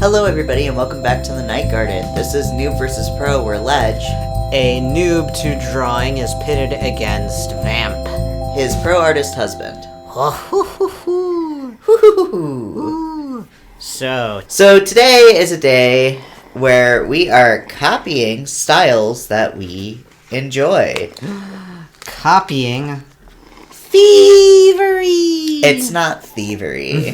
Hello everybody and welcome back to the Night Garden. This is Newb vs. Pro, where Ledge, a noob to drawing, is pitted against Vamp, his pro artist husband. So today is a day where we are copying styles that we enjoy. Copying thievery! It's not thievery.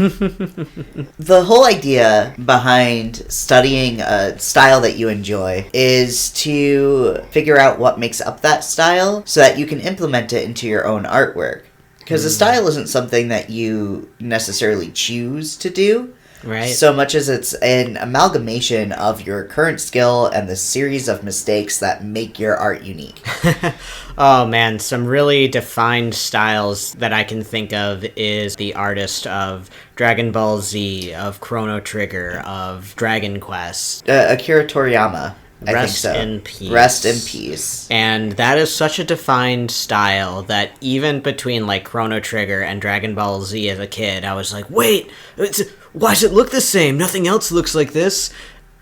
The whole idea behind studying a style that you enjoy is to figure out what makes up that style so that you can implement it into your own artwork. Because a style isn't something that you necessarily choose to do. Right. So much as it's an amalgamation of your current skill and the series of mistakes that make your art unique. Oh man, some really defined styles that I can think of is the artist of Dragon Ball Z, of Chrono Trigger, of Dragon Quest. Akira Toriyama. I Rest think so. in peace. Rest in peace. And that is such a defined style that even between like Chrono Trigger and Dragon Ball Z as a kid, I was like, wait, why does it look the same? Nothing else looks like this.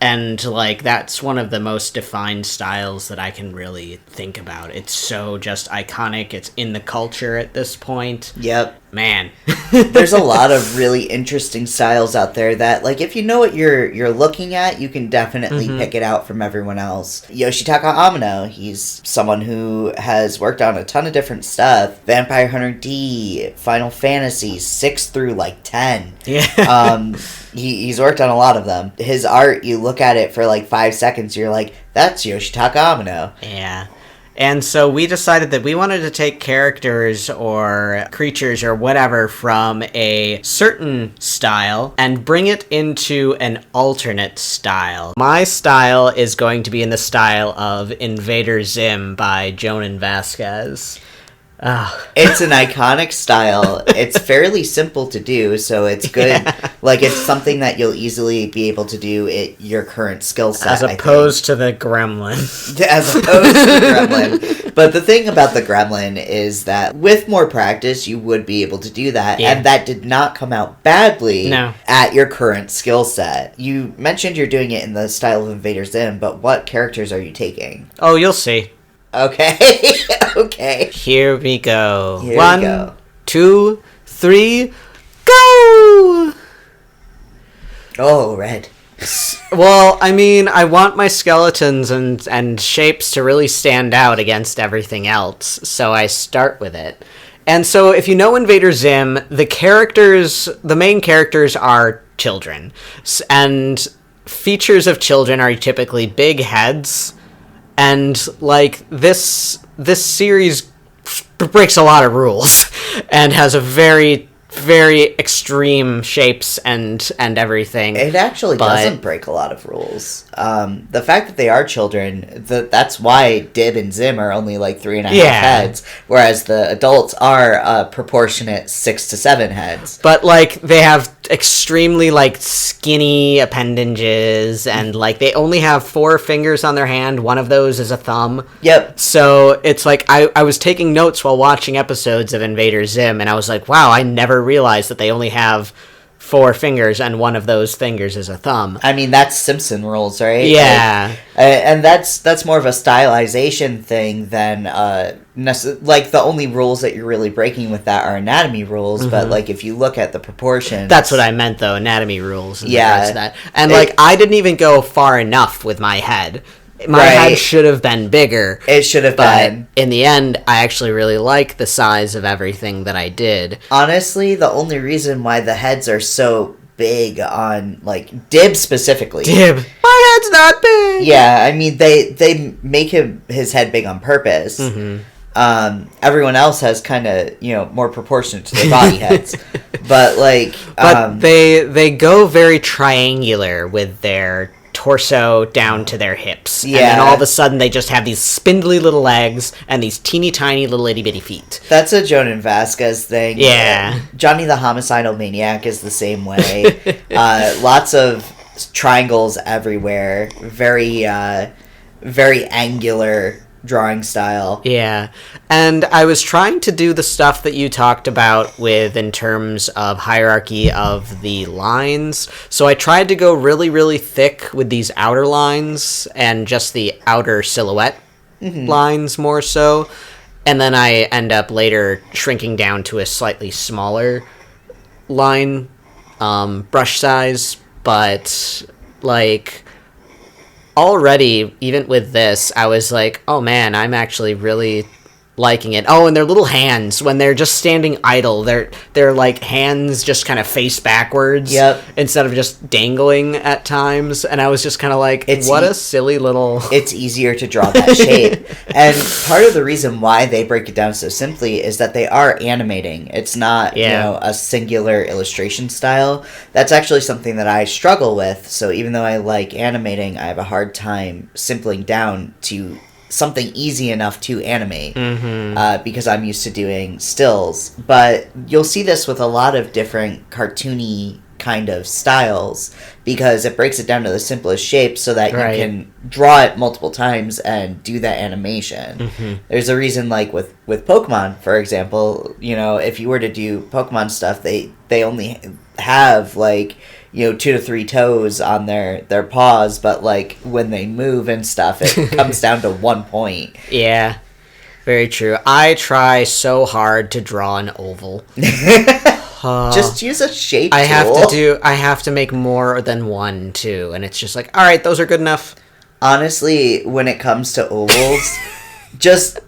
And like that's one of the most defined styles that I can really think about. It's so just iconic. It's in the culture at this point. Yep. Man. There's a lot of really interesting styles out there that, like, if you know what you're looking at, you can definitely pick it out from everyone else. Yoshitaka Amano, he's someone who has worked on a ton of different stuff. Vampire Hunter D, Final Fantasy 6 through, like, 10. Yeah. He's worked on a lot of them. His art, you look at it for, like, 5 seconds, you're like, that's Yoshitaka Amano. Yeah. And so we decided that we wanted to take characters or creatures or whatever from a certain style and bring it into an alternate style. My style is going to be in the style of Invader Zim by Jonan Vasquez. It's an iconic style. It's fairly simple to do, so it's good. Yeah. Like, it's something that you'll easily be able to do at your current skill set. As opposed to the Gremlin. As opposed to the Gremlin. But the thing about the Gremlin is that with more practice, you would be able to do that. Yeah. And that did not come out badly at your current skill set. You mentioned you're doing it in the style of Invader Zim, but what characters are you taking? Oh, you'll see. Okay. Okay. Here we go. Here 1, we go. 2, 3, go! Oh, red. Well, I mean, I want my skeletons and shapes to really stand out against everything else, so I start with it. And so if you know Invader Zim, the main characters are children. And features of children are typically big heads. And, like, this series breaks a lot of rules and has a very, very extreme shapes and everything. It actually doesn't break a lot of rules. The fact that they are children, that's why Dib and Zim are only, like, 3.5 heads, whereas the adults are proportionate 6 to 7 heads. But, like, they have extremely, like, skinny appendages, and, like, they only have 4 fingers on their hand. One of those is a thumb. Yep. So it's like I was taking notes while watching episodes of Invader Zim, and I was like, wow, I never realized that they only have 4 fingers and one of those fingers is a thumb. I mean, that's Simpson rules, right? Yeah. And that's more of a stylization thing than like, the only rules that you're really breaking with that are anatomy rules, but, like, if you look at the proportions... That's what I meant, though, anatomy rules. Yeah. That. And, like, I didn't even go far enough with my head. My head should have been bigger. It should have been. But in the end, I actually really like the size of everything that I did. Honestly, the only reason why the heads are so big on, like, Dib specifically... Dib! My head's not big! Yeah, I mean, they make his head big on purpose. Everyone else has kind of, more proportionate to their body heads. But, like... But they go very triangular with their torso down to their hips. Yeah. And then all of a sudden they just have these spindly little legs and these teeny tiny little itty bitty feet. That's a Jonan Vasquez thing. Yeah. Johnny the Homicidal Maniac is the same way. Lots of triangles everywhere. Very, very angular drawing style. Yeah. And I was trying to do the stuff that you talked about with in terms of hierarchy of the lines. So I tried to go really, really thick with these outer lines and just the outer silhouette lines more so. And then I end up later shrinking down to a slightly smaller line brush size. But, like, already, even with this, I was like, oh man, I'm actually really liking it. Oh, and their little hands, when they're just standing idle, they're like hands just kind of face backwards instead of just dangling at times. And I was just kind of like, what a silly little... It's easier to draw that shape. And part of the reason why they break it down so simply is that they are animating. It's not, a singular illustration style. That's actually something that I struggle with. So even though I like animating, I have a hard time simpling down to something easy enough to animate because I'm used to doing stills. But you'll see this with a lot of different cartoony kind of styles because it breaks it down to the simplest shape so that you can draw it multiple times and do that animation. There's a reason, like with Pokemon, for example, if you were to do Pokemon stuff, they only have like 2 to 3 toes on their paws, but like when they move and stuff, it comes down to 1 point. Yeah, very true. I try so hard to draw an oval. Just use a shape I tool. have to make more than one too, and it's just like, all right, those are good enough. Honestly, when it comes to ovals, just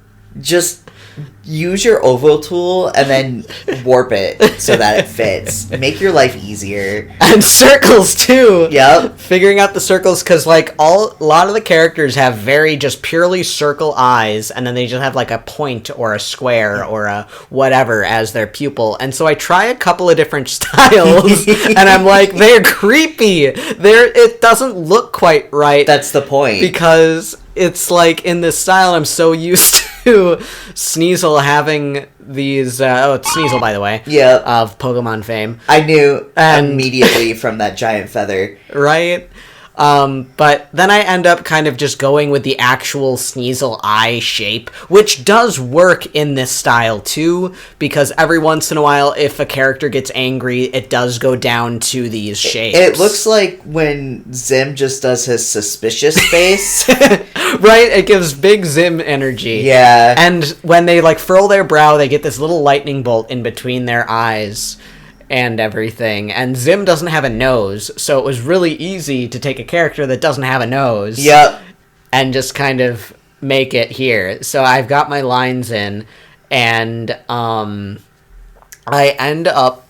use your oval tool and then warp it so that it fits. Make your life easier. And circles too. Yep. Figuring out the circles, because like a lot of the characters have very just purely circle eyes, and then they just have like a point or a square or a whatever as their pupil. And so I try a couple of different styles, and I'm like, they're creepy. It doesn't look quite right. That's the point. Because it's like in this style, I'm so used to Sneasel having these... it's Sneasel, by the way. Yeah. Of Pokemon fame. I knew immediately from that giant feather. Right? But then I end up kind of just going with the actual Sneasel eye shape, which does work in this style too, because every once in a while, if a character gets angry, it does go down to these shapes. It looks like when Zim just does his suspicious face. Right? It gives big Zim energy. Yeah. And when they like furl their brow, they get this little lightning bolt in between their eyes and everything. And Zim doesn't have a nose, so it was really easy to take a character that doesn't have a nose. Yep. And just kind of make it here. So I've got my lines in, and I end up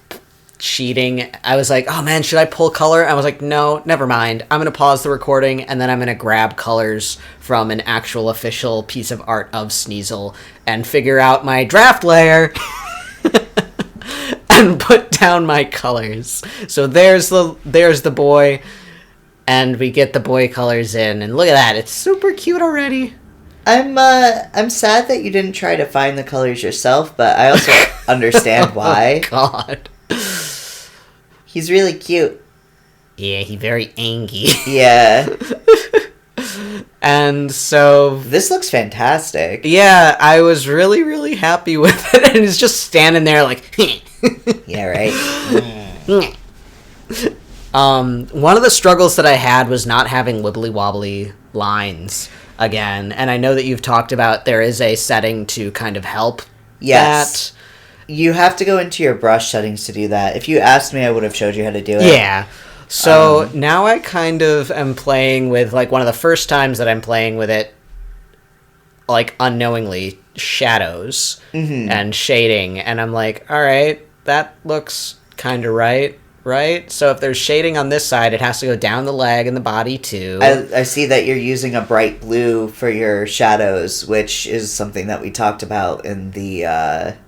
cheating. I was like, oh man, should I pull color? I was like, no, never mind. I'm going to pause the recording, and then I'm going to grab colors from an actual official piece of art of Sneasel and figure out my draft layer and put down my colors. So there's the boy, and we get the boy colors in, and look at that, it's super cute already. I'm sad that you didn't try to find the colors yourself, but I also understand why. Oh, God. He's really cute. Yeah, he's very angry. Yeah. And so... This looks fantastic. Yeah, I was really, really happy with it, and he's just standing there like... Yeah, right? One of the struggles that I had was not having wibbly-wobbly lines again, and I know that you've talked about there is a setting to kind of help that. You have to go into your brush settings to do that. If you asked me, I would have showed you how to do it. Yeah. So now I kind of am playing with, like, one of the first times that I'm playing with it, like, unknowingly, shadows and shading. And I'm like, all right, that looks kind of right? So if there's shading on this side, it has to go down the leg and the body, too. I see that you're using a bright blue for your shadows, which is something that we talked about in the,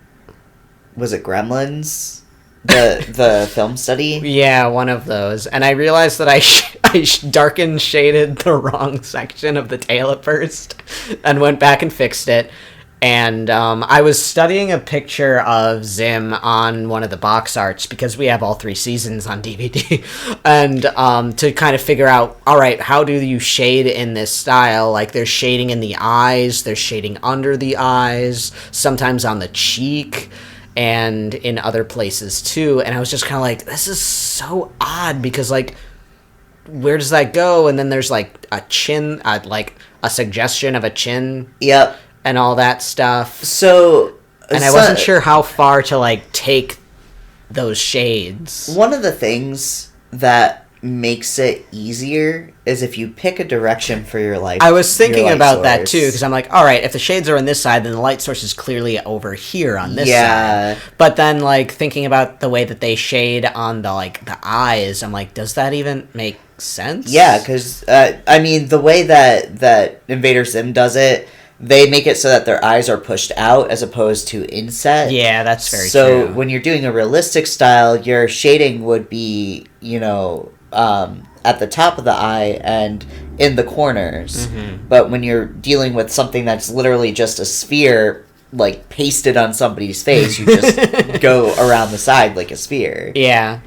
was it Gremlins? The film study? Yeah, one of those. And I realized that I shaded the wrong section of the tail at first and went back and fixed it. And I was studying a picture of Zim on one of the box arts because we have all 3 seasons on DVD. And to kind of figure out, all right, how do you shade in this style? Like, there's shading in the eyes, there's shading under the eyes, sometimes on the cheek, and in other places too. And I was just kind of like, this is so odd because, like, where does that go? And then there's, like, a chin, like, a suggestion of a chin. Yep. And all that stuff. So... And I wasn't sure how far to, like, take those shades. One of the things that makes it easier is if you pick a direction for your light. I was thinking about that, source. too, because I'm like, all right, if the shades are on this side, then the light source is clearly over here on this side. But then, like, thinking about the way that they shade on the, like, the eyes, I'm like, does that even make sense? Yeah, because, I mean, the way that Invader Zim does it, they make it so that their eyes are pushed out as opposed to inset. Yeah, that's very true. So when you're doing a realistic style, your shading would be, at the top of the eye and in the corners. Mm-hmm. But when you're dealing with something that's literally just a sphere, like, pasted on somebody's face, you just go around the side like a sphere. Yeah.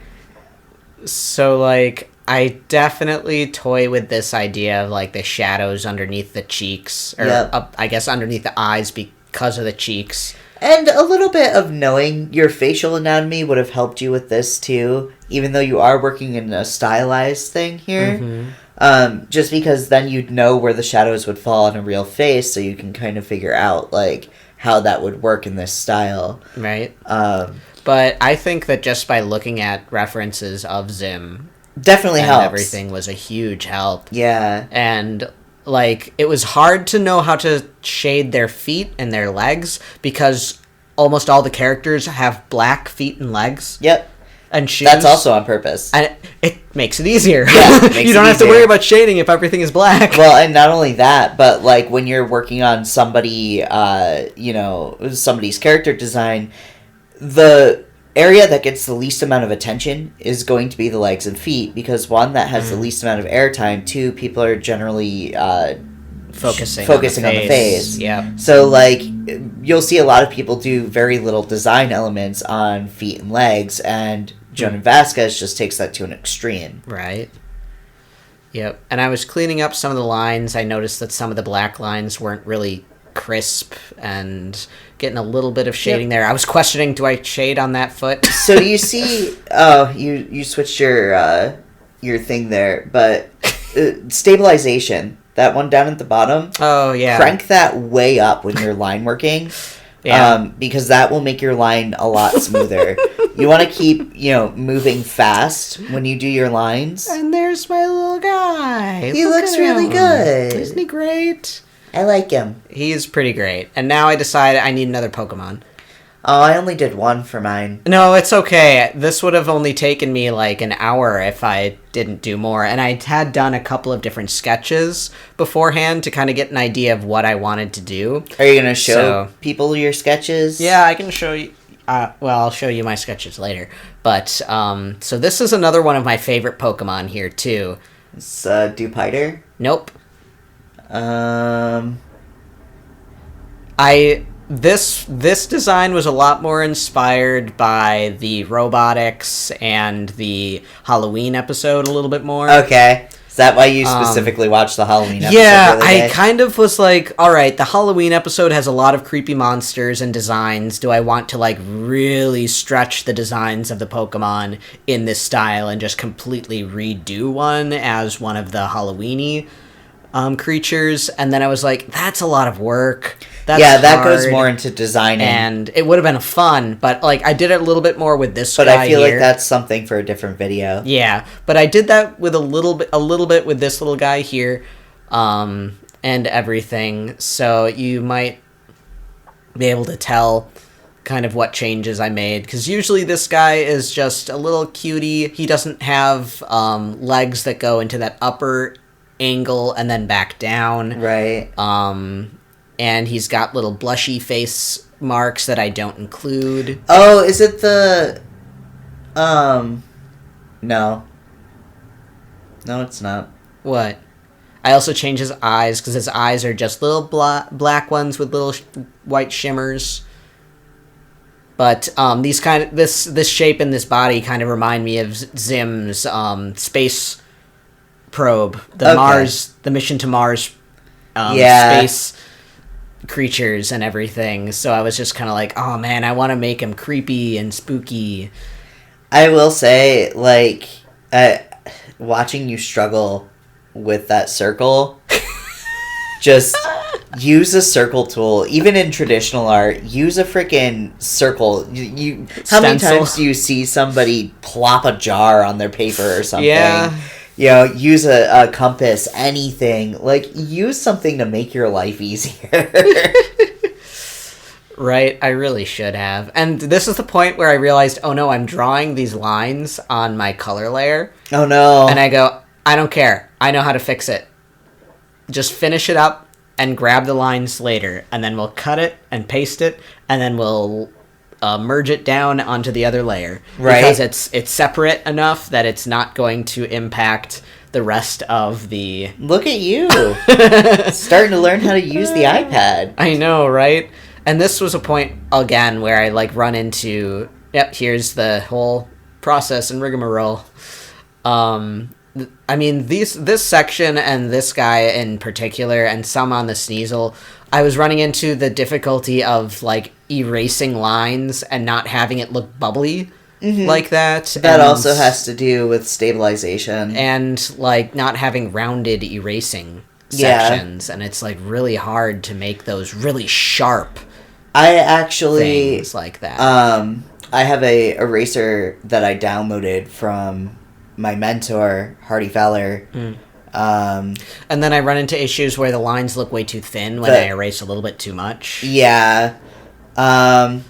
So, like, I definitely toy with this idea of, like, the shadows underneath the cheeks, or I guess underneath the eyes because of the cheeks. And a little bit of knowing your facial anatomy would have helped you with this, too, even though you are working in a stylized thing here. Mm-hmm. Just because then you'd know where the shadows would fall on a real face, so you can kind of figure out, like, how that would work in this style. Right. But I think that just by looking at references of Zim... Definitely helps. Everything was a huge help. Yeah. And, like, it was hard to know how to shade their feet and their legs because almost all the characters have black feet and legs. Yep. And shoes. That's also on purpose. And it makes it easier. Yeah, you don't have to worry about shading if everything is black. Well, and not only that, but, like, when you're working on somebody, somebody's character design, the area that gets the least amount of attention is going to be the legs and feet, because one, that has the least amount of airtime, two, people are generally focusing on the face. Yeah. So, like, you'll see a lot of people do very little design elements on feet and legs, and Jonan Vasquez just takes that to an extreme. Right. Yep. And I was cleaning up some of the lines. I noticed that some of the black lines weren't really crisp and getting a little bit of shading there. I was questioning, do I shade on that foot? So do you see... Oh, you switched your thing there, but stabilization, that one down at the bottom. Oh, yeah. Crank that way up when you're line working. Yeah. Because that will make your line a lot smoother. You want to keep, moving fast when you do your lines. And there's my little guy. He looks really good. Isn't he great? I like him. He's pretty great. And now I decided I need another Pokemon. Oh, I only did one for mine. No, it's okay. This would have only taken me like an hour if I didn't do more. And I had done a couple of different sketches beforehand to kind of get an idea of what I wanted to do. Are you going to show people your sketches? Yeah, I can show you. I'll show you my sketches later. But, so this is another one of my favorite Pokemon here, too. It's Dupiter? Nope. This design was a lot more inspired by the robotics and the Halloween episode a little bit more. Okay. Is that why you specifically watched the Halloween episode? Yeah, I kind of was like, alright, the Halloween episode has a lot of creepy monsters and designs. Do I want to, like, really stretch the designs of the Pokemon in this style and just completely redo one as one of the Halloween-y creatures? And then I was like, that's a lot of work. That goes more into designing. And it would have been fun, but, like, I did it a little bit more with this guy But I feel here. like that's something for a different video. Yeah, but I did that with a little bit with this little guy here, and everything, so you might be able to tell kind of what changes I made, because usually this guy is just a little cutie. He doesn't have legs that go into that upper angle and then back down. Right. And he's got little blushy face marks that I don't include. Oh, is it the... No. No, it's not. What? I also change his eyes, because his eyes are just little black ones with little white shimmers. But this shape and this body kind of remind me of Zim's space probe, the mission to Mars, space creatures and everything. So I was just kind of like, oh man, I want to make him creepy and spooky. I will say, like, watching you struggle with that circle, just use a circle tool. Even in traditional art, use a freaking circle. How many times do you see somebody plop a jar on their paper or something? Yeah. You know, use a compass, anything. Like, use something to make your life easier. Right, I really should have. And this is the point where I realized, oh no, I'm drawing these lines on my color layer. Oh no. And I go, I don't care. I know how to fix it. Just finish it up and grab the lines later. And then we'll cut it and paste it. And then we'll merge it down onto the other layer. Right. Because it's separate enough that it's not going to impact the rest of the... Look at you. Starting to learn how to use the iPad. I know, right? And this was a point, again, where I, like, run into, here's the whole process and rigmarole. I mean, this section and this guy in particular, and some on the Sneasel, I was running into the difficulty of, like, erasing lines and not having it look bubbly like that. That also has to do with stabilization. And, like, not having rounded erasing sections. And it's, like, really hard to make those really sharp I actually things like that. I have a eraser that I downloaded from my mentor, Hardy Feller. And then I run into issues where the lines look way too thin when I erase a little bit too much. Yeah. And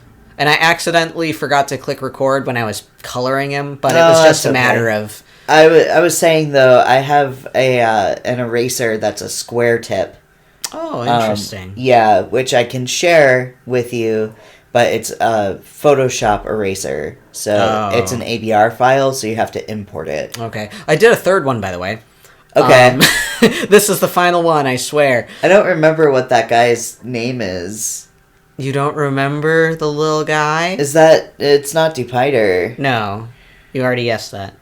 I accidentally forgot to click record when I was coloring him, but it was just a matter of... I was saying, though, I have an eraser that's a square tip. Oh, interesting. Yeah, which I can share with you, but it's a Photoshop eraser. So it's an ABR file, so you have to import it. Okay. I did a third one, by the way. Okay. This is the final one, I swear. I don't remember what that guy's name is. You don't remember the little guy? Is that... It's not Dupiter. No. You already guessed that.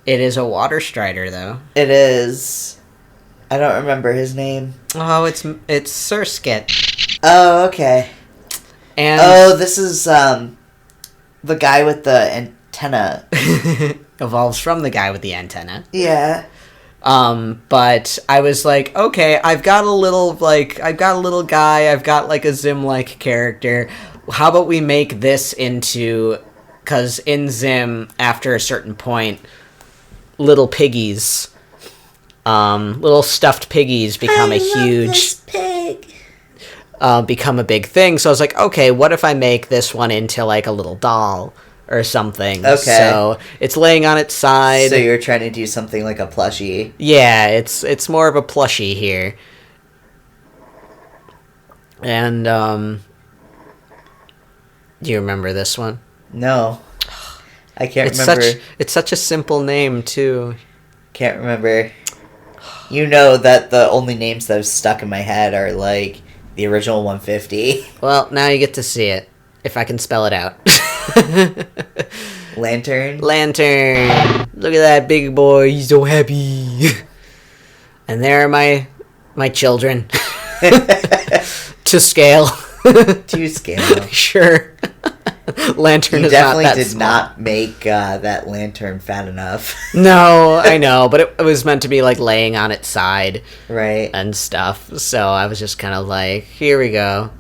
It is a water strider, though. It is... I don't remember his name. Oh, it's Surskit. Oh, okay. And this is the guy with the antenna. Evolves from the guy with the antenna. Yeah. But I was like, okay, I've got a little guy, I've got like a Zim-like character. How about we make this into... Because in Zim, after a certain point, little piggies... little stuffed piggies become become a big thing. So I was like, okay, what if I make this one into like a little doll or something? Okay. So it's laying on its side. So you're trying to do something like a plushie. Yeah, it's more of a plushie here. And do you remember this one? No. I can't remember. It's such a simple name too. Can't remember. You know that the only names that have stuck in my head are, like, the original 150. Well, now you get to see it, if I can spell it out. Lantern? Lantern! Look at that big boy, he's so happy. And there are my children. To scale. To scale. Sure. Lantern is not that small. You definitely did not make that lantern fat enough. No, I know, but it was meant to be like laying on its side, right, and stuff. So I was just kind of like, here we go.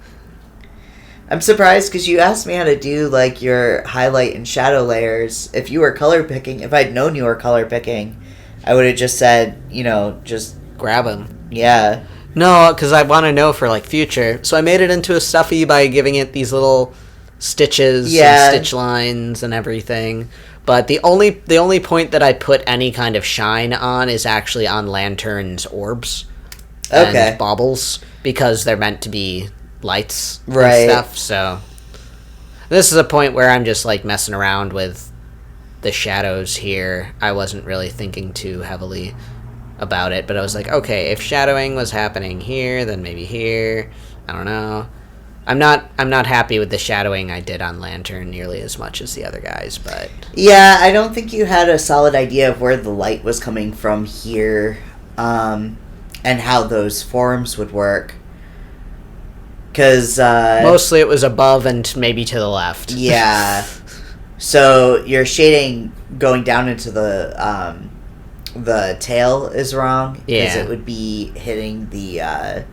I'm surprised because you asked me how to do like your highlight and shadow layers. If you were color picking, if I'd known you were color picking, I would have just said, just grab them. Yeah. No, because I want to know for like future. So I made it into a stuffy by giving it these little stitches and stitch lines and everything. But the only point that I put any kind of shine on is actually on Lantern's orbs and baubles, because they're meant to be lights and stuff. So this is a point where I'm just like messing around with the shadows here. I wasn't really thinking too heavily about it, but I was like, okay, if shadowing was happening here, then maybe here. I don't know. I'm not happy with the shadowing I did on Lantern nearly as much as the other guys, but yeah, I don't think you had a solid idea of where the light was coming from here, and how those forms would work. Because mostly it was above and maybe to the left. Yeah. So your shading going down into the tail is wrong. Because it would be hitting a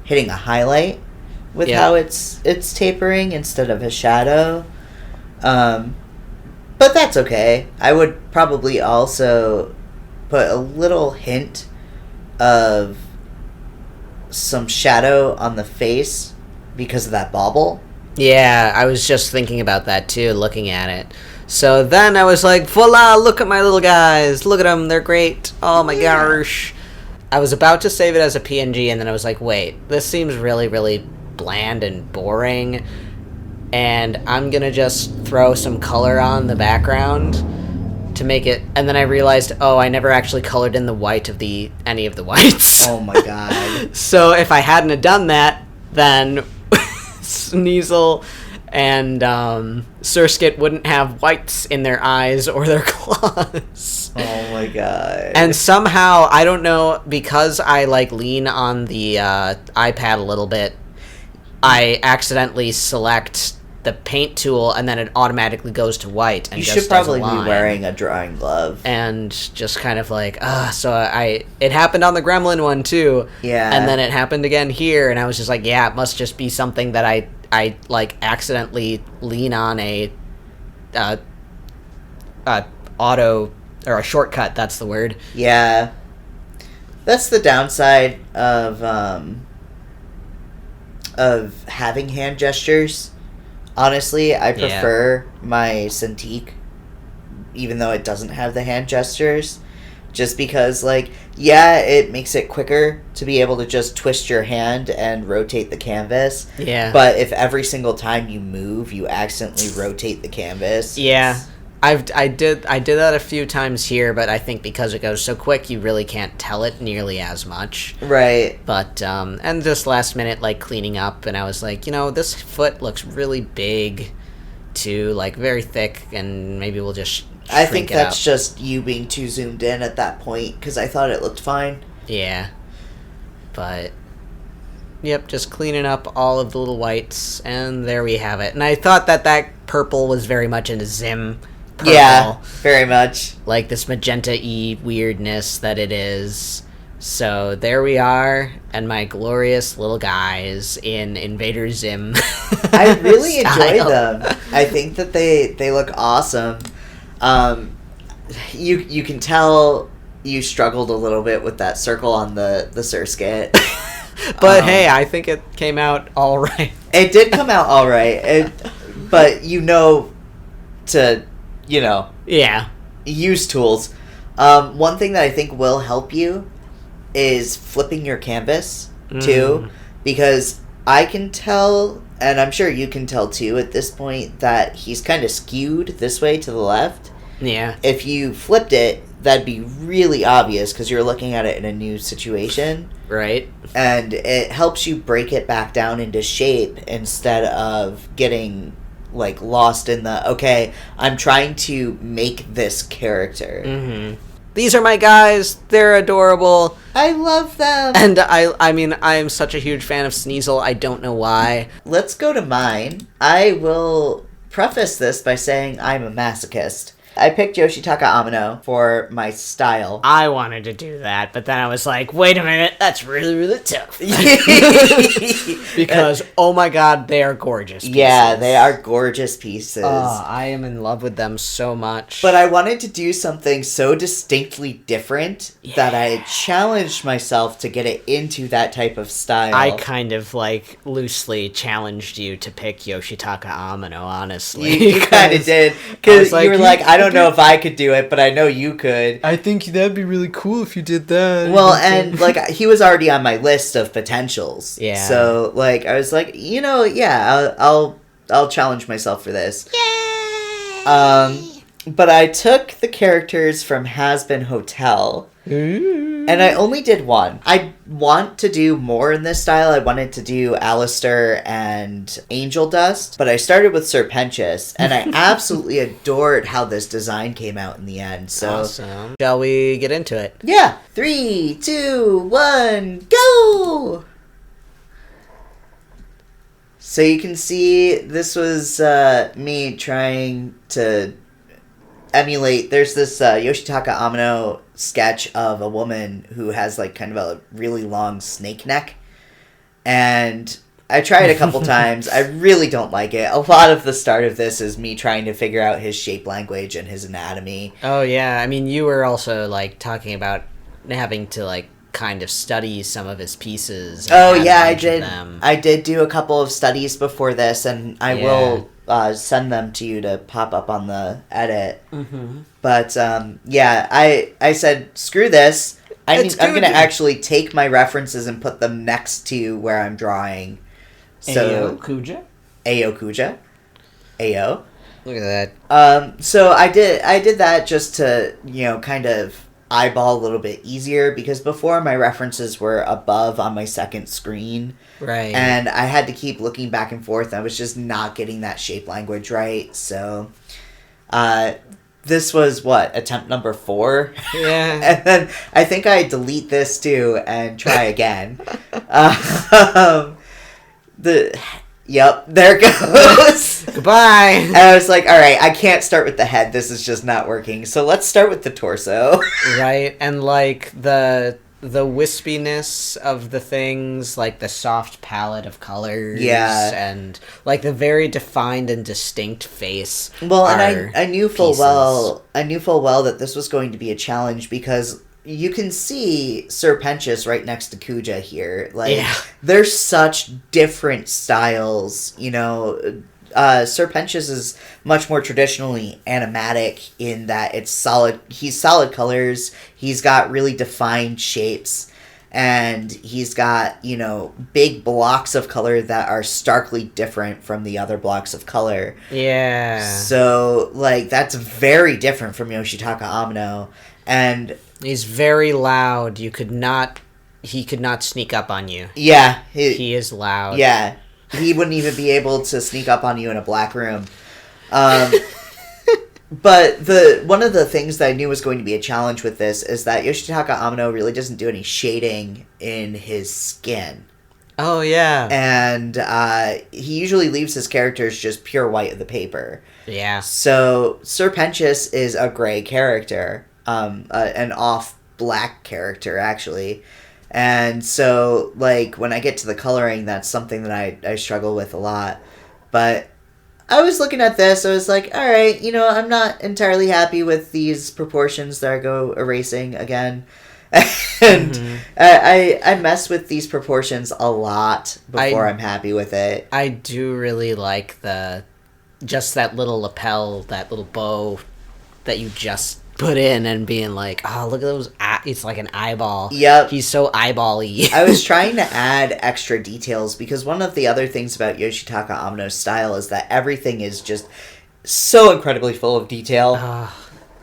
highlight with how it's tapering instead of a shadow. But that's okay. I would probably also put a little hint of some shadow on the face because of that bauble. Yeah, I was just thinking about that too, looking at it. So then I was like, voila, look at my little guys. Look at them, they're great. Oh my gosh. I was about to save it as a PNG, and then I was like, wait, this seems really, really bland and boring. And I'm going to just throw some color on the background to make it. And then I realized, oh, I never actually colored in the white of any of the whites. Oh my god. So if I hadn't have done that, then Sneasel and Surskit wouldn't have whites in their eyes or their claws. Oh my god. And somehow, I don't know, because I lean on the iPad a little bit, I accidentally select the paint tool, and then it automatically goes to white. And you just should probably be line. wearing a drawing glove. And just kind of it happened on the Gremlin one too. Yeah. And then it happened again here, and I was just like, yeah, it must just be something that I accidentally lean on a auto, or a shortcut, that's the word. Yeah. That's the downside of having hand gestures. Honestly, I prefer my Cintiq, even though it doesn't have the hand gestures, just because, it makes it quicker to be able to just twist your hand and rotate the canvas. Yeah. But if every single time you move, you accidentally rotate the canvas. Yeah. I did that a few times here, but I think because it goes so quick, you really can't tell it nearly as much. Right. But, and just last minute, cleaning up, and I was like, this foot looks really big, too, very thick, and maybe we'll just I think that's out. just you being too zoomed in at that point, because I thought it looked fine. Yeah. But, yep, just cleaning up all of the little whites, and there we have it. And I thought that purple was very much in a Zim purple. Yeah, very much. Like this magenta-y weirdness that it is. So there we are, and my glorious little guys in Invader Zim. I really enjoy them. I think that they look awesome. You can tell you struggled a little bit with that circle on the Surskit. But hey, I think it came out all right. It did come out all right. But to yeah, use tools. One thing that I think will help you is flipping your canvas too, because I can tell, and I'm sure you can tell too at this point, that he's kind of skewed this way to the left. Yeah. If you flipped it, that'd be really obvious because you're looking at it in a new situation. Right. And it helps you break it back down into shape instead of getting lost in the, I'm trying to make this character. Mm-hmm. These are my guys. They're adorable. I love them. And I mean, I'm such a huge fan of Sneasel. I don't know why. Let's go to mine. I will preface this by saying I'm a masochist. I picked Yoshitaka Amino for my style. I wanted to do that, but then I was like, wait a minute, that's really, really tough. Because, oh my god, they are gorgeous pieces. Yeah, they are gorgeous pieces. I am in love with them so much. But I wanted to do something so distinctly different that I challenged myself to get it into that type of style. I kind of, loosely challenged you to pick Yoshitaka Amino, honestly. You kind of did. Because you were like, I don't know if I could do it, but I know you could. I think that'd be really cool if you did that. Well, and, he was already on my list of potentials. Yeah. So, I was like, I'll challenge myself for this. Yay! But I took the characters from Has Been Hotel. Ooh. And I only did one. I want to do more in this style. I wanted to do Alistair and Angel Dust, but I started with Serpentious, and I absolutely adored how this design came out in the end. So, awesome. Shall we get into it? Yeah. 3, 2, 1, go! So you can see this was me trying to emulate. There's this Yoshitaka Amano sketch of a woman who has like kind of a really long snake neck, and I tried a couple times. I really don't like it. A lot of the start of this is me trying to figure out his shape language and his anatomy. Oh yeah, I mean you were also like talking about having to like kind of study some of his pieces. Oh yeah, I did. I did do a couple of studies before this, and I will send them to you to pop up on the edit. Mm-hmm. But yeah, I said screw this. I'm going to actually take my references and put them next to where I'm drawing. So Kuja. Ayo. Look at that. So I did that just to kind of eyeball a little bit easier, because before my references were above on my second screen, right, and I had to keep looking back and forth. I was just not getting that shape language right. So this was attempt number 4. Yeah. And then I think I delete this too and try again. Yep, there it goes. Goodbye. And I was like, all right, I can't start with the head. This is just not working. So let's start with the torso. Right, and like the wispiness of the things, like the soft palette of colors, and like the very defined and distinct face. Well, and I knew full well that this was going to be a challenge, because you can see Serpentious right next to Kuja here. Like, they're such different styles, Serpentious is much more traditionally animatic in that it's solid. He's solid colors. He's got really defined shapes, and he's got, big blocks of color that are starkly different from the other blocks of color. Yeah. So, like, that's very different from Yoshitaka Amano. And he's very loud. He could not sneak up on you. Yeah. He is loud. Yeah. He wouldn't even be able to sneak up on you in a black room. But one of the things that I knew was going to be a challenge with this is that Yoshitaka Amano really doesn't do any shading in his skin. Oh, yeah. And he usually leaves his characters just pure white of the paper. Yeah. So Serpentious is a gray character. An off-black character, actually. And so, like, when I get to the coloring, that's something that I struggle with a lot. But I was looking at this, I was like, alright, I'm not entirely happy with these proportions that I go erasing again. And I mess with these proportions a lot before I'm happy with it. I do really like just that little lapel, that little bow that you just put in, and being like, oh, look at those, it's like an eyeball. Yep. He's so eyeball-y. I was trying to add extra details, because one of the other things about Yoshitaka Amano's style is that everything is just so incredibly full of detail.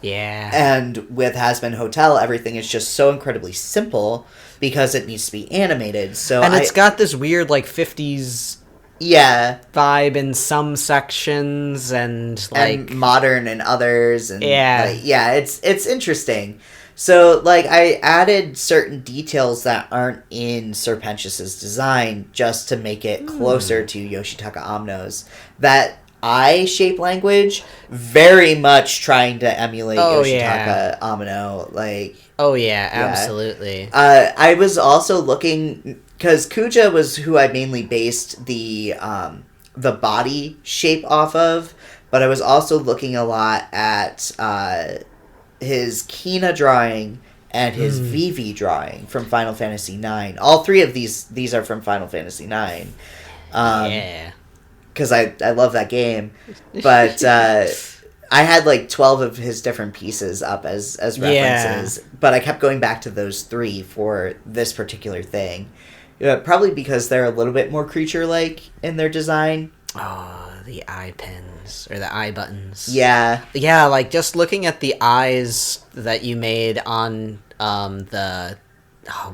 Yeah. And with Hazbin Hotel, everything is just so incredibly simple because it needs to be animated. So it's got this weird, like, 50s vibe in some sections, and like modern in others, and it's interesting. So like I added certain details that aren't in Serpentious's design just to make it closer to Yoshitaka Amano's. That eye shape language, very much trying to emulate Yoshitaka Amano. Like, absolutely. I was also looking, because Kuja was who I mainly based the body shape off of, but I was also looking a lot at his Kina drawing and his Vivi drawing from Final Fantasy IX. All 3 of these are from Final Fantasy IX. Because I love that game. But I had like 12 of his different pieces up as references, but I kept going back to those 3 for this particular thing. Probably because they're a little bit more creature-like in their design. Oh, the eye pins, or the eye buttons. Yeah. Yeah, like just looking at the eyes that you made on the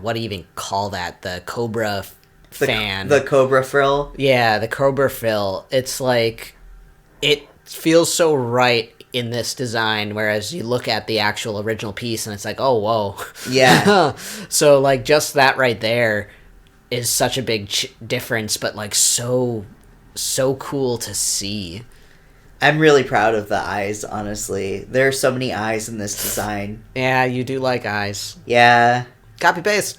what do you even call that? The Cobra fan. The Cobra frill. Yeah, the Cobra frill. It's like, it feels so right in this design, whereas you look at the actual original piece and it's like, oh, whoa. Yeah. So, like, just that right there is such a big difference, but, like, so cool to see. I'm really proud of the eyes, honestly. There are so many eyes in this design. Yeah, you do like eyes. Yeah. Copy paste.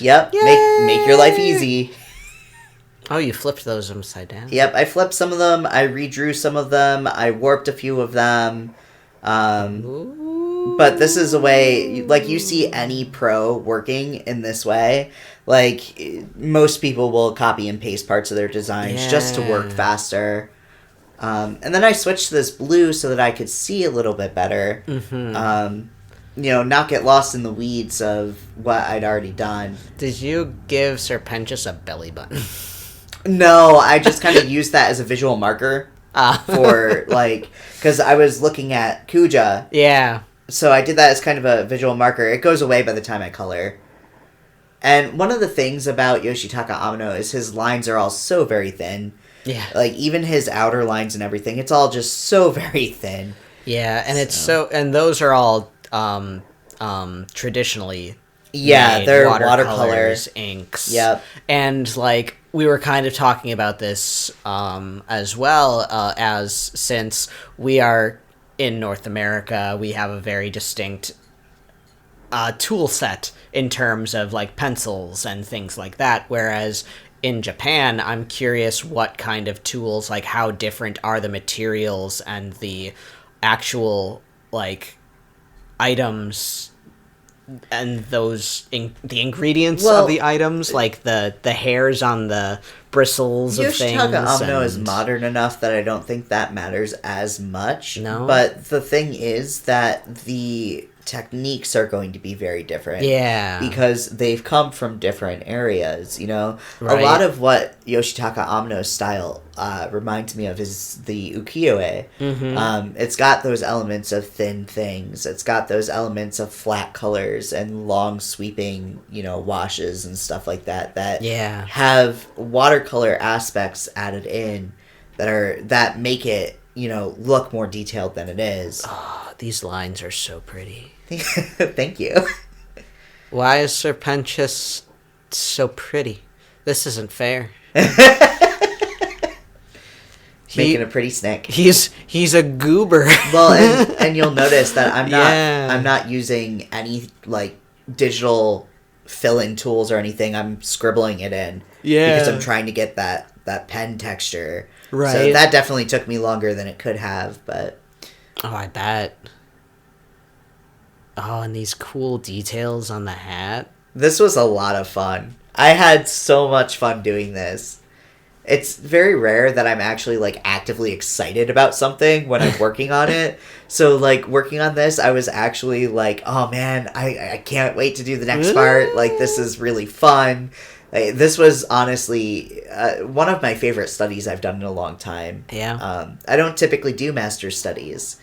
Yep. Make your life easy. Oh, you flipped those upside down. Yep, I flipped some of them. I redrew some of them. I warped a few of them. But this is a way, like, you see any pro working in this way. Like, most people will copy and paste parts of their designs just to work faster. And then I switched to this blue so that I could see a little bit better. Not get lost in the weeds of what I'd already done. Did you give Serpentius a belly button? No, I just kind of used that as a visual marker for, like, because I was looking at Kuja. Yeah. So I did that as kind of a visual marker. It goes away by the time I color. And one of the things about Yoshitaka Amano is his lines are all so very thin. Yeah. Like, even his outer lines and everything, it's all just so very thin. Yeah, and and those are all traditionally they're watercolors, inks. Yep. And, like, we were kind of talking about this as well, as since we are in North America, we have a very distinct tool set in terms of, like, pencils and things like that, whereas in Japan, I'm curious what kind of tools, like, how different are the materials and the actual, like, items and those the ingredients of the items, like the hairs on the bristles of things. Yoshitaka Amano is modern enough that I don't think that matters as much. No. But the thing is that the techniques are going to be very different. Yeah. Because they've come from different areas, you know? Right. A lot of what Yoshitaka Amano's style reminds me of is the ukiyo-e. It's got those elements of thin things. It's got those elements of flat colors and long sweeping, washes and stuff like that have watercolor aspects added in that make it, look more detailed than it is. Oh, these lines are so pretty. Thank you. Why is Serpentius so pretty? This isn't fair. Making a pretty snake. He's a goober. Well, and you'll notice that I'm not using any, like, digital fill-in tools or anything. I'm scribbling it in. Yeah. Because I'm trying to get that pen texture. Right. So that definitely took me longer than it could have, but... Oh, I bet. Oh, and these cool details on the hat. This was a lot of fun. I had so much fun doing this. It's very rare that I'm actually, like, actively excited about something when I'm working on it. So, like, working on this, I was actually like, oh, man, I can't wait to do the next part. Like, this is really fun. This was honestly one of my favorite studies I've done in a long time. Yeah. I don't typically do master's studies,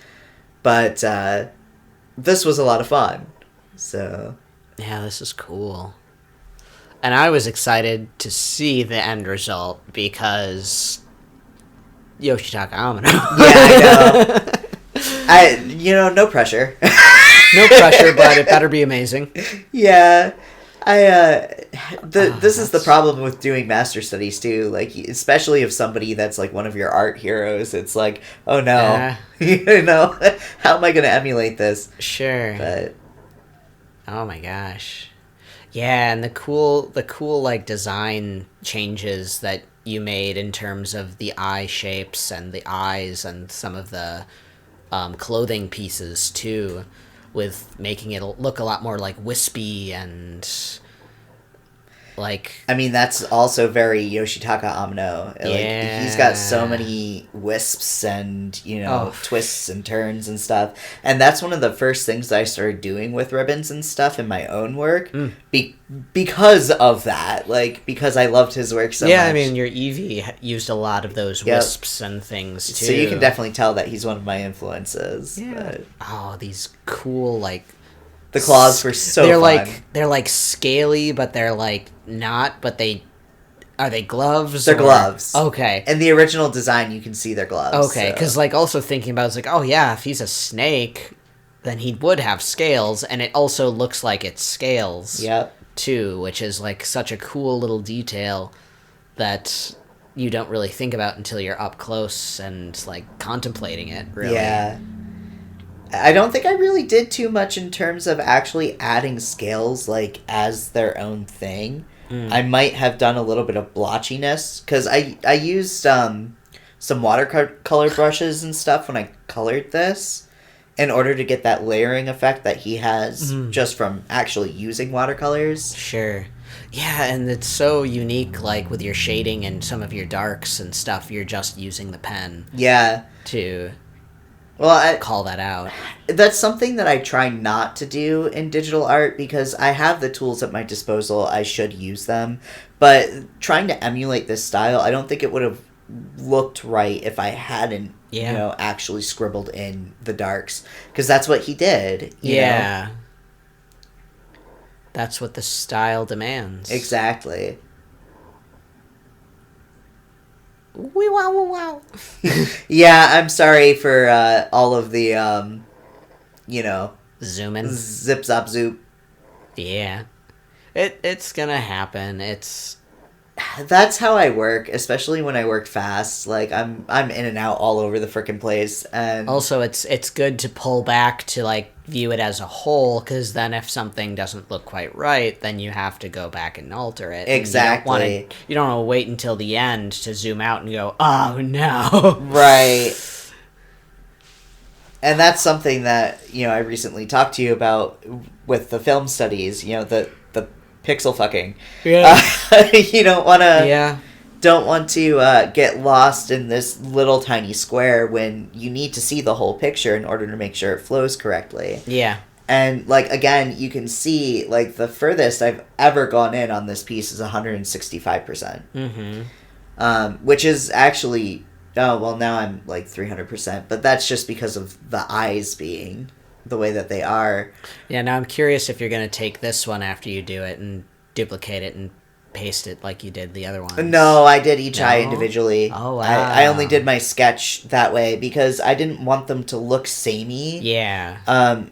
but this was a lot of fun. So... Yeah, this is cool. And I was excited to see the end result because Yoshitaka Amano. Yeah, I know. No pressure. No pressure, but it better be amazing. Yeah. This is the problem with doing master studies too, like, especially if somebody that's like one of your art heroes, it's like, oh no, how am I going to emulate this? Sure. But oh my gosh. Yeah, and the cool like design changes that you made in terms of the eye shapes and the eyes and some of the clothing pieces too, with making it look a lot more like wispy and like... I mean, that's also very Yoshitaka Amano. Like, he's got so many wisps and, twists and turns and stuff. And that's one of the first things that I started doing with ribbons and stuff in my own work. Because of that. Like, because I loved his work so much. Yeah, I mean, your Eevee used a lot of those wisps and things, too. So you can definitely tell that he's one of my influences. Yeah. But... Oh, these cool, like... The claws were so fun. They're like scaly, but they're like not. But are they gloves? They're gloves. Okay. In the original design, you can see their gloves. Okay, because like also thinking about it's like, oh yeah, if he's a snake, then he would have scales, and it also looks like it's scales. Yep. Too, which is like such a cool little detail that you don't really think about until you're up close and like contemplating it, really. Yeah. I don't think I really did too much in terms of actually adding scales like as their own thing. I might have done a little bit of blotchiness because I used some watercolor brushes and stuff when I colored this in order to get that layering effect that he has just from actually using watercolors. Sure. Yeah, and it's so unique, like, with your shading and some of your darks and stuff, you're just using the pen. Yeah. To call that out. That's something that I try not to do in digital art because I have the tools at my disposal. I should use them. But trying to emulate this style, I don't think it would have looked right if I hadn't, actually scribbled in the darks. Because that's what he did. You know? That's what the style demands. Exactly. Wee wow wow wow. Yeah, I'm sorry for all of the, zooming. Zip zop zoop. Yeah. It's gonna happen. That's how I work, especially when I work fast. Like I'm in and out all over the frickin' place, and also it's good to pull back to like view it as a whole, because then if something doesn't look quite right, then you have to go back and alter it. Exactly. You don't want to wait until the end to zoom out and go, oh no. Right. And that's something that I recently talked to you about with the film studies. The pixel fucking. Yeah. You don't want to get lost in this little tiny square when you need to see the whole picture in order to make sure it flows correctly. Yeah. And again, you can see the furthest I've ever gone in on this piece is 165%. Mm-hmm. Which is actually now I'm 300%, but that's just because of the eyes being the way that they are. Yeah, now I'm curious if you're going to take this one after you do it and duplicate it and paste it like you did the other ones. No, I did each eye individually. Oh, wow. I only did my sketch that way because I didn't want them to look samey. Yeah.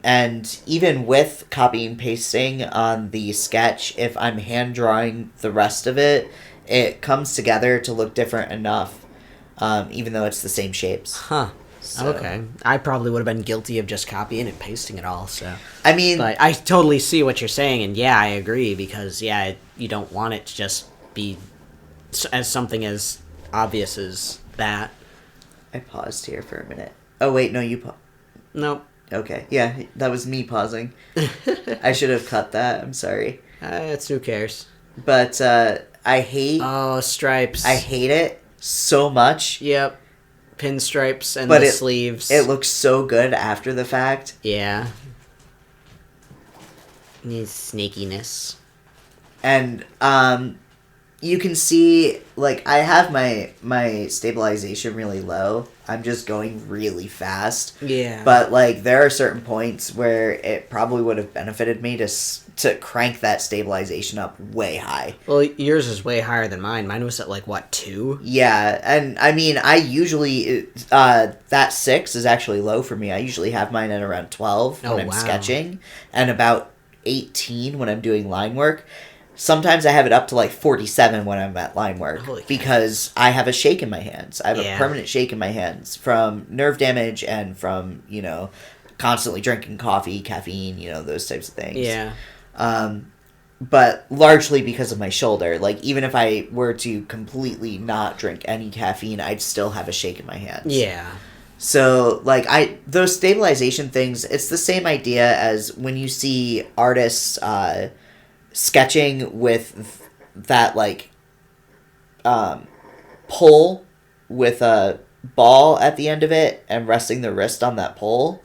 And even with copy and pasting on the sketch, if I'm hand drawing the rest of it, it comes together to look different enough, even though it's the same shapes. Huh. So. Okay. I probably would have been guilty of just copying and pasting it all, so... I mean... But I totally see what you're saying, and yeah, I agree, because, you don't want it to just be as something as obvious as that. I paused here for a minute. Oh, wait, no, you Nope. Okay, yeah, that was me pausing. I should have cut that, I'm sorry. Who cares? But, I hate... Oh, stripes. I hate it so much. Yep. Pinstripes and the sleeves. It looks so good after the fact. Yeah. Needs snakiness. And you can see I have my stabilization really low. I'm just going really fast. Yeah. But there are certain points where it probably would have benefited me to crank that stabilization up way high. Well, yours is way higher than mine. Mine was at 2? Yeah, and I mean I usually that 6 is actually low for me. I usually have mine at around 12 when I'm sketching, and about 18 when I'm doing line work. Sometimes I have it up to 47 when I'm at line work because I have a shake in my hands. I have a permanent shake in my hands from nerve damage and from, constantly drinking coffee, caffeine, those types of things. Yeah. But largely because of my shoulder. Even if I were to completely not drink any caffeine, I'd still have a shake in my hands. Yeah. So, those stabilization things, it's the same idea as when you see artists, sketching with that pole with a ball at the end of it and resting the wrist on that pole.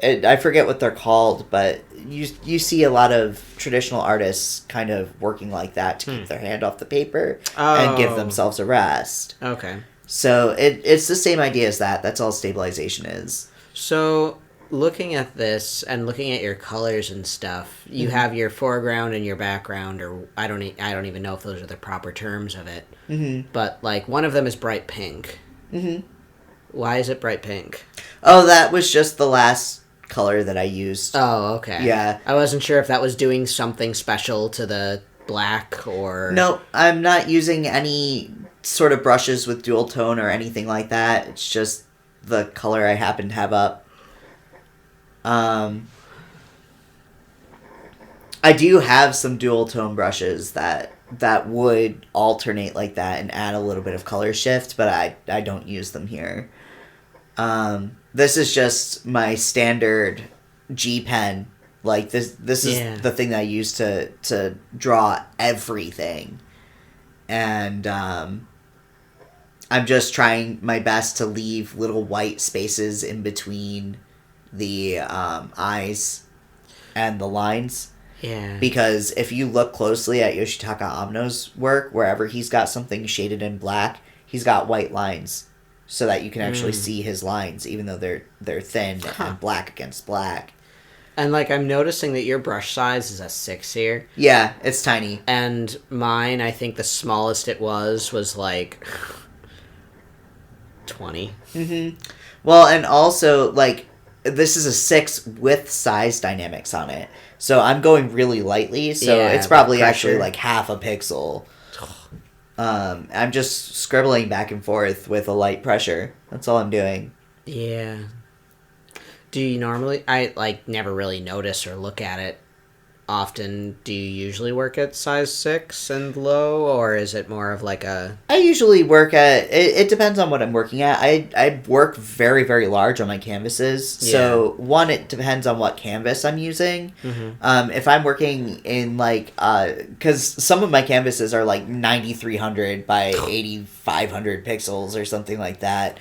I forget what they're called, but you see a lot of traditional artists kind of working like that to keep their hand off the paper and give themselves a rest. Okay. So it's the same idea as that. That's all stabilization is. So looking at this and looking at your colors and stuff, you have your foreground and your background, or I don't even know if those are the proper terms of it. Mm-hmm. But like one of them is bright pink. Mm-hmm. Why is it bright pink? Oh, that was just the last color that I used. Oh, okay. Yeah. I wasn't sure if that was doing something special to the black or... No, I'm not using any sort of brushes with dual tone or anything like that. It's just the color I happen to have up. I do have some dual tone brushes that would alternate like that and add a little bit of color shift, but I don't use them here. This is just my standard G pen. Like this is the thing that I use to draw everything. And I'm just trying my best to leave little white spaces in between the eyes and the lines. Yeah. Because if you look closely at Yoshitaka Amno's work, wherever he's got something shaded in black, he's got white lines so that you can actually see his lines, even though they're thin and black against black. And like I'm noticing that your brush size is a 6 here. Yeah, it's tiny. And mine, I think the smallest it was like 20. Mm-hmm. Well, and also like this is a 6 with size dynamics on it. So I'm going really lightly, so it's probably actually like half a pixel. I'm just scribbling back and forth with a light pressure. That's all I'm doing. Yeah. Do you normally... I, like, never really notice or look at it often. Do you usually work at size 6 and low, or is it more of like a... I usually work at... It depends on what I'm working at. I work very, very large on my canvases. Yeah. So, one, it depends on what canvas I'm using. Mm-hmm. If I'm working in, like... Because some of my canvases are, like, 9,300 by 8,500 pixels or something like that.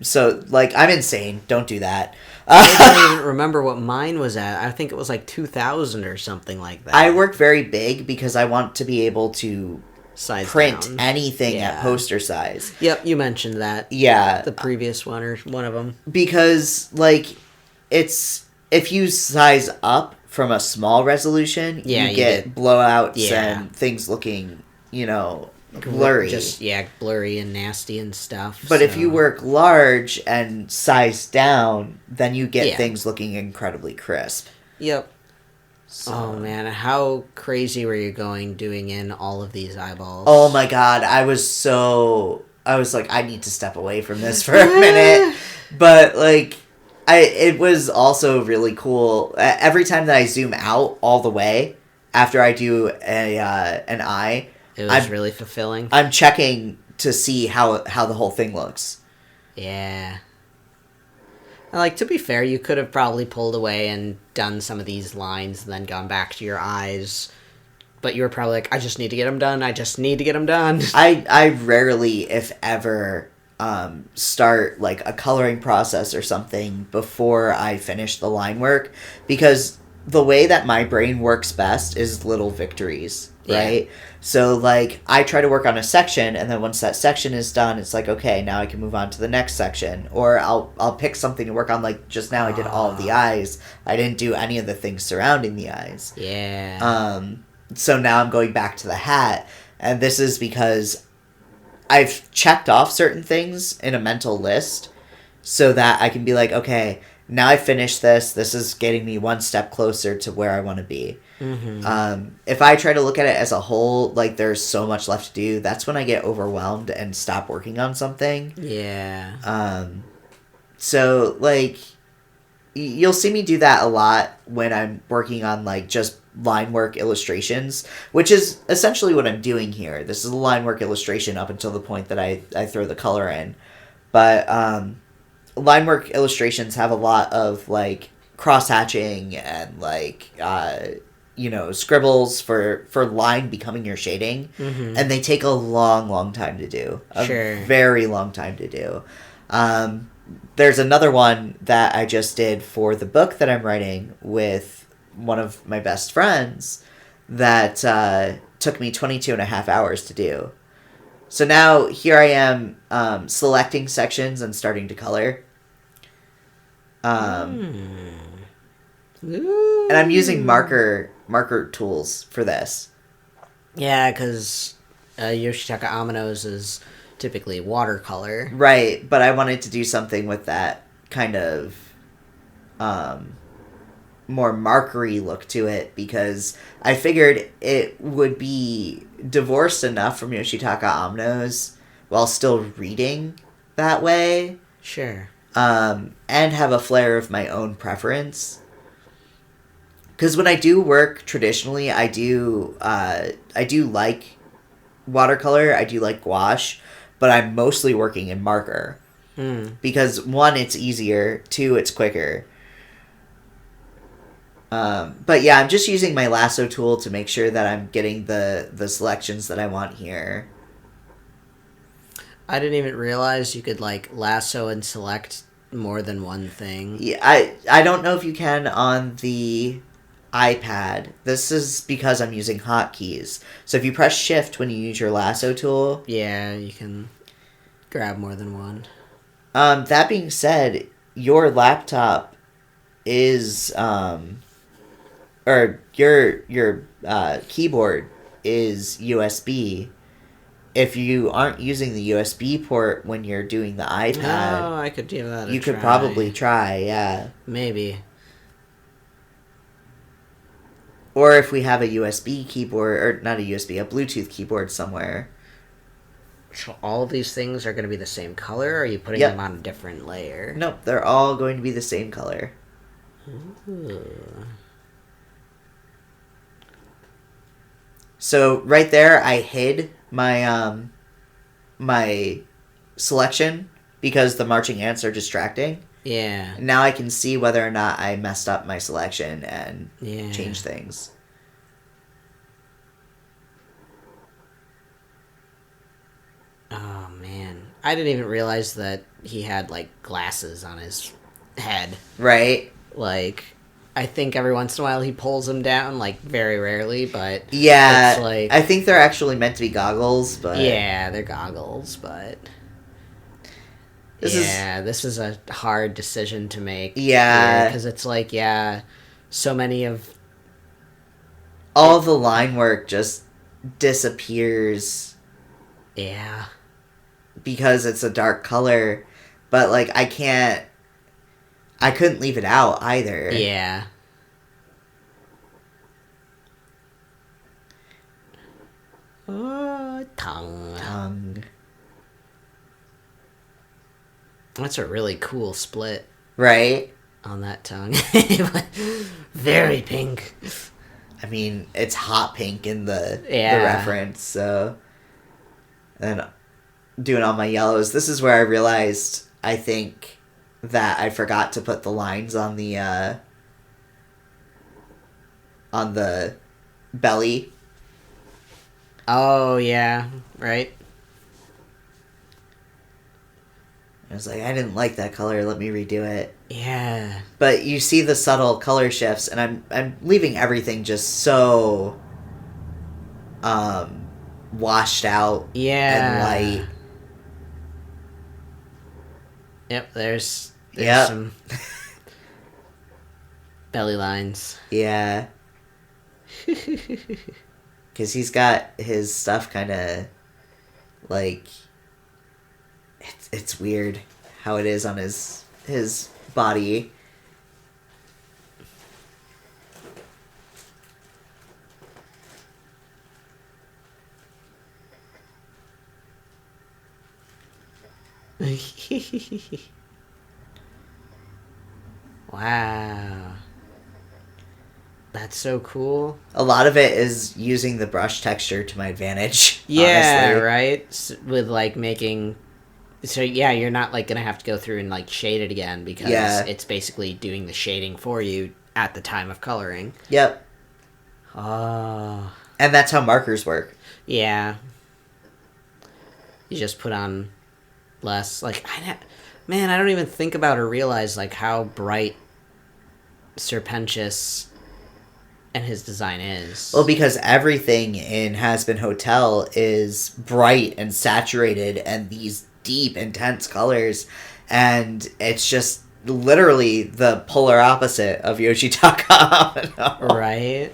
So, like, I'm insane. Don't do that. I don't even remember what mine was at. I think it was like 2,000 or something like that. I work very big because I want to be able to print down anything at poster size. Yep, you mentioned that. Yeah. The previous one or one of them. Because, like, it's... If you size up from a small resolution, you get blowouts and things looking, you know... blurry. Just, blurry and nasty and stuff. But if you work large and size down, then you get things looking incredibly crisp. Yep. So. Oh, man. How crazy were you doing in all of these eyeballs? Oh, my God. I was like, I need to step away from this for a minute. But, like, it was also really cool. Every time that I zoom out all the way, after I do an eye... It was really fulfilling. I'm checking to see how the whole thing looks. Yeah. Like, to be fair, you could have probably pulled away and done some of these lines and then gone back to your eyes. But you were probably like, I just need to get them done. I rarely, if ever, start, like, a coloring process or something before I finish the line work. Because the way that my brain works best is little victories. Right? So, like, I try to work on a section, and then once that section is done, it's like, okay, now I can move on to the next section. Or I'll pick something to work on, like, just now I did all of the eyes. I didn't do any of the things surrounding the eyes. Yeah. So now I'm going back to the hat, and this is because I've checked off certain things in a mental list so that I can be like, okay, now I finished this. This is getting me one step closer to where I want to be. Mm-hmm. If I try to look at it as a whole, like there's so much left to do, that's when I get overwhelmed and stop working on something. Yeah. So like you'll see me do that a lot when I'm working on like just line work illustrations, which is essentially what I'm doing here. This is a line work illustration up until the point that I throw the color in. But line work illustrations have a lot of like cross hatching and like scribbles for line becoming your shading, and they take a long time to do. Very long time to do. There's another one that I just did for the book that I'm writing with one of my best friends that took me 22 and a half hours to do. So now here I am selecting sections and starting to color. And I'm using marker tools for this. Yeah, because Yoshitaka Amano's is typically watercolor. Right, but I wanted to do something with that kind of more markery look to it because I figured it would be divorced enough from Yoshitaka Amano's while still reading that way. Sure. And have a flair of my own preference. Because when I do work traditionally, I do like watercolor, I do like gouache, but I'm mostly working in marker. Because one, it's easier, two, it's quicker. But yeah, I'm just using my lasso tool to make sure that I'm getting the selections that I want here. I didn't even realize you could like lasso and select more than one thing. Yeah, I don't know if you can on the iPad. This is because I'm using hotkeys. So if you press shift when you use your lasso tool... Yeah, you can grab more than one. That being said, your laptop is... or your keyboard is USB. If you aren't using the USB port when you're doing the iPad... Oh, I could give that a You try. could probably try, yeah. Maybe. Or if we have a USB keyboard, or not a USB, a Bluetooth keyboard somewhere. So all of these things are going to be the same color, or are you putting them on a different layer? Nope, they're all going to be the same color. Ooh. So right there, I hid my my selection because the marching ants are distracting. Yeah. Now I can see whether or not I messed up my selection and change things. Oh, man. I didn't even realize that he had, like, glasses on his head. Right? Like, I think every once in a while he pulls them down, like, very rarely, but... Yeah, it's like, I think they're actually meant to be goggles, but... Yeah, they're goggles, but... This is a hard decision to make. Yeah. Because it's like, so many of... All the line work just disappears. Yeah. Because it's a dark color. But, like, I couldn't leave it out either. Yeah. Oh, tongue. That's a really cool split. Right? On that tongue. Very pink. I mean, it's hot pink in the reference, so... And doing all my yellows. This is where I realized, I think, that I forgot to put the lines on the belly. Oh, yeah. Right? I was like, I didn't like that color. Let me redo it. Yeah. But you see the subtle color shifts, and I'm leaving everything just so washed out and light. Yep, there's Yep. some belly lines. Yeah. Because he's got his stuff kind of like... It's weird how it is on his body. Wow. That's so cool. A lot of it is using the brush texture to my advantage. Yeah, honestly. right? With, like, making... So, yeah, you're not, like, gonna have to go through and, like, shade it again because it's basically doing the shading for you at the time of coloring. Yep. Oh. And that's how markers work. Yeah. You just put on less. Like, I don't even think about or realize, like, how bright Serpentius and his design is. Well, because everything in Has Been Hotel is bright and saturated and these deep, intense colors, and it's just literally the polar opposite of Yoshitaka Amano. Right.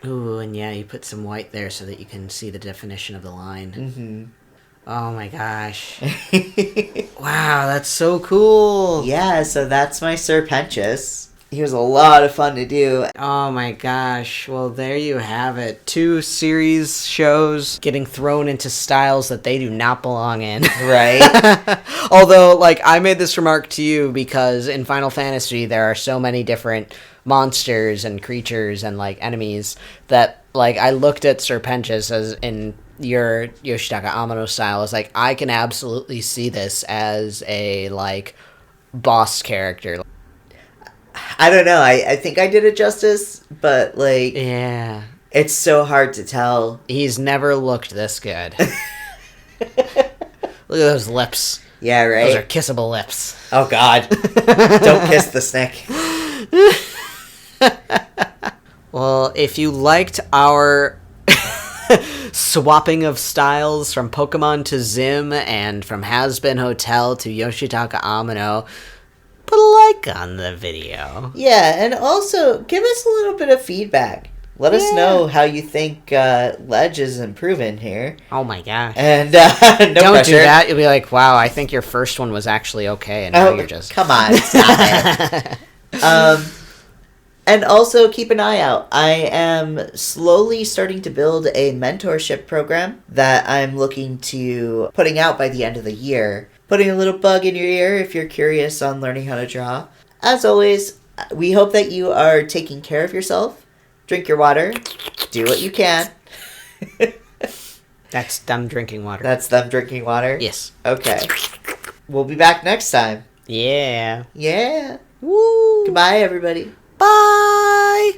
Ooh, and yeah, you put some white there so that you can see the definition of the line. Mm-hmm. Oh my gosh. Wow, that's so cool. Yeah, so that's my Serpentious. He was a lot of fun to do. Oh my gosh. Well, there you have it. 2 series shows getting thrown into styles that they do not belong in. Right? Although, like, I made this remark to you because in Final Fantasy there are so many different monsters and creatures and, like, enemies that, like, I looked at Serpentious as in your Yoshitaka Amano style as, like, I can absolutely see this as a, like, boss character. I don't know. I think I did it justice, but, like... Yeah. It's so hard to tell. He's never looked this good. Look at those lips. Yeah, right? Those are kissable lips. Oh, God. Don't kiss the snake. Well, if you liked our swapping of styles from Pokemon to Zim and from Has-Been Hotel to Yoshitaka Amano, put a like on the video. Yeah, and also give us a little bit of feedback. Let us know how you think Ledge is improving here. Oh my gosh. And no Don't pressure. do that. You'll be like, wow, I think your first one was actually okay, and now you're just... Come on, stop it. And also keep an eye out. I am slowly starting to build a mentorship program that I'm looking to putting out by the end of the year. Putting a little bug in your ear if you're curious on learning how to draw. As always, we hope that you are taking care of yourself. Drink your water. Do what you can. That's them drinking water. That's them drinking water? Yes. Okay. We'll be back next time. Yeah. Yeah. Woo. Goodbye, everybody. Bye.